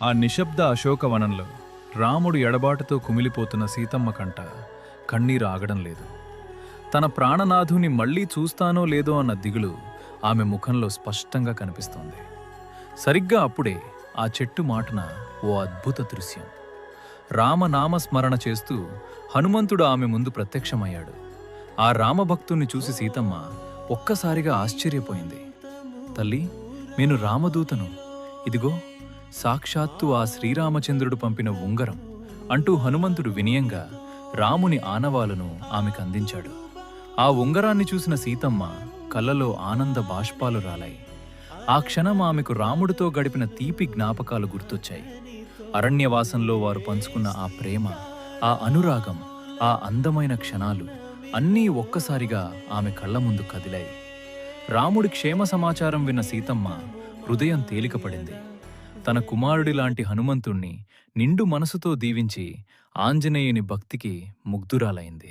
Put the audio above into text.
ఆ నిశ్శబ్ద అశోకవనంలో రాముడు ఎడబాటుతో కుమిలిపోతున్న సీతమ్మ కంట కన్నీరు ఆగడం లేదు. తన ప్రాణనాథుని మళ్లీ చూస్తానో లేదో అన్న దిగులు ఆమె ముఖంలో స్పష్టంగా కనిపిస్తోంది. సరిగ్గా అప్పుడే ఆ చెట్టు మాటున ఓ అద్భుత దృశ్యం. రామనామస్మరణ చేస్తూ హనుమంతుడు ఆమె ముందు ప్రత్యక్షమయ్యాడు. ఆ రామభక్తుణ్ణి చూసి సీతమ్మ ఒక్కసారిగా ఆశ్చర్యపోయింది. తల్లి, నేను రామదూతను, ఇదిగో సాక్షాత్తు ఆ శ్రీరామచంద్రుడు పంపిన ఉంగరం అంటూ హనుమంతుడు వినయంగా రాముని ఆనవాలును ఆమెకందించాడు. ఆ ఉంగరాన్ని చూసిన సీతమ్మ కళ్ళలో ఆనంద బాష్పాలు రాలాయి. ఆ క్షణం ఆమెకు రాముడితో గడిపిన తీపి జ్ఞాపకాలు గుర్తొచ్చాయి. అరణ్యవాసంలో వారు పంచుకున్న ఆ ప్రేమ, ఆ అనురాగం, ఆ అందమైన క్షణాలు అన్నీ ఒక్కసారిగా ఆమె కళ్ళ ముందు కదిలాయి. రాముడి క్షేమ సమాచారం విన్న సీతమ్మ హృదయం తేలికపడింది. తన కుమారుడిలాంటి హనుమంతుణ్ణి నిండు మనసుతో దీవించి ఆంజనేయుని భక్తికి ముగ్ధురాలైంది.